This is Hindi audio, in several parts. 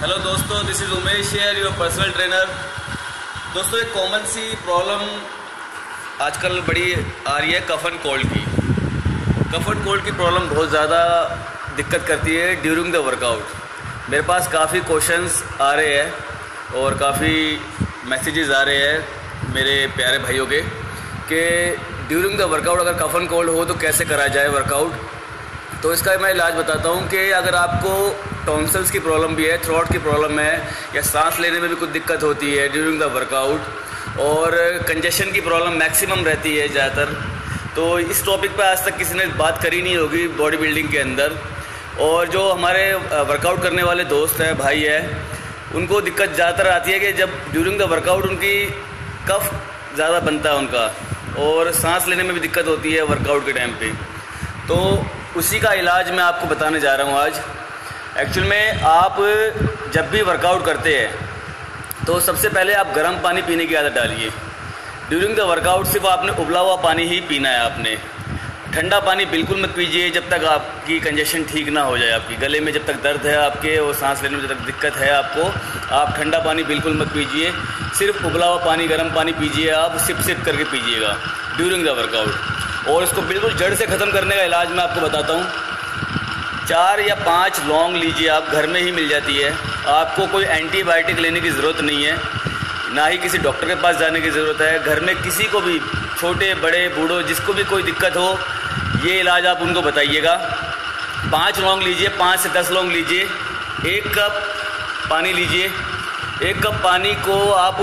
हेलो दोस्तों, this is Umesh here, your personal trainer. दोस्तों, एक कॉमन सी प्रॉब्लम आजकल बड़ी आ रही है कफ एंड कोल्ड की। कफ एंड कोल्ड की प्रॉब्लम बहुत ज़्यादा दिक्कत करती है ड्यूरिंग द वर्कआउट। मेरे पास काफ़ी क्वेश्चंस आ रहे हैं और काफ़ी मैसेजेस आ रहे हैं मेरे प्यारे भाइयों के कि ड्यूरिंग द वर्कआउट अगर कफ एंड कोल्ड हो तो कैसे करा जाए वर्कआउट। तो इसका मैं इलाज बताता हूँ कि अगर आपको टॉन्सिल्स की प्रॉब्लम भी है, थ्रोट की प्रॉब्लम है, या सांस लेने में भी कुछ दिक्कत होती है ड्यूरिंग द वर्कआउट, और कंजेशन की प्रॉब्लम मैक्सिमम रहती है ज़्यादातर, तो इस टॉपिक पे आज तक किसी ने बात करी नहीं होगी बॉडी बिल्डिंग के अंदर। और जो हमारे वर्कआउट करने वाले दोस्त हैं, भाई हैं, उनको दिक्कत ज़्यादातर आती है कि जब ड्यूरिंग द वर्कआउट उनकी कफ ज़्यादा बनता है उनका, और सांस लेने में भी दिक्कत होती है वर्कआउट के टाइम पे। तो उसी का इलाज मैं आपको बताने जा रहा हूँ आज। एक्चुअल में आप जब भी वर्कआउट करते हैं तो सबसे पहले आप गर्म पानी पीने की आदत डालिए। ड्यूरिंग द वर्कआउट सिर्फ आपने उबला हुआ पानी ही पीना है। आपने ठंडा पानी बिल्कुल मत पीजिए जब तक आपकी कंजेशन ठीक ना हो जाए। आपकी गले में जब तक दर्द है आपके और सांस लेने में जब तक दिक्कत है आपको, आप ठंडा पानी बिल्कुल मत पीजिए। सिर्फ उबला हुआ पानी, गर्म पानी पीजिए। आप सिप सिप करके पीजिएगा ड्यूरिंग द वर्कआउट। और इसको बिल्कुल जड़ से ख़त्म करने का इलाज मैं आपको बताता हूँ। 4 या 5 लौंग लीजिए, आप घर में ही मिल जाती है। आपको कोई एंटीबायोटिक लेने की ज़रूरत नहीं है, ना ही किसी डॉक्टर के पास जाने की ज़रूरत है। घर में किसी को भी, छोटे बड़े बूढ़ों, जिसको भी कोई दिक्कत हो, ये इलाज आप उनको बताइएगा। 5 लौंग लीजिए, 5 से 10 लौंग लीजिए। 1 कप पानी लीजिए। 1 कप पानी को आप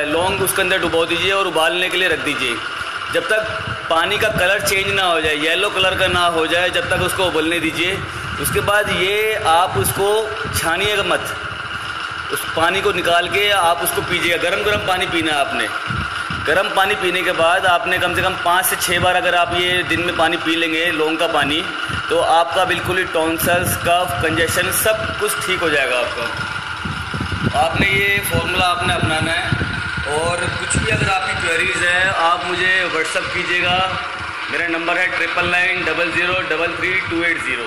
लौंग उसके अंदर डुबो दीजिए और उबालने के लिए रख दीजिए। जब तक पानी का कलर चेंज ना हो जाए, येलो कलर का ना हो जाए, जब तक उसको उबलने दीजिए। उसके बाद ये आप उसको छानिएगा मत, उस पानी को निकाल के आप उसको पीजिएगा। गरम गरम पानी पीना है आपने। गरम पानी पीने के बाद आपने कम से कम 5 से 6 बार अगर आप ये दिन में पानी पी लेंगे लौंग का पानी, तो आपका बिल्कुल ही टॉन्सिल्स, कफ, कंजेशन सब कुछ ठीक हो जाएगा आपका। आपने ये फॉर्मूला आपने अपनाना है। और कुछ भी अगर आपकी क्वेरीज़ है आप मुझे व्हाट्सअप कीजिएगा। मेरा नंबर है 9990033280।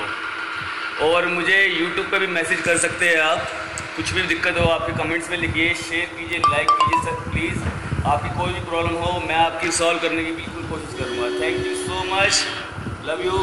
और मुझे यूट्यूब पे भी मैसेज कर सकते हैं आप। कुछ भी दिक्कत हो आपके कमेंट्स में लिखिए, शेयर कीजिए, लाइक कीजिए सर प्लीज़। आपकी कोई भी प्रॉब्लम हो मैं आपकी सॉल्व करने की बिल्कुल कोशिश करूँगा। Thank you so much, love you.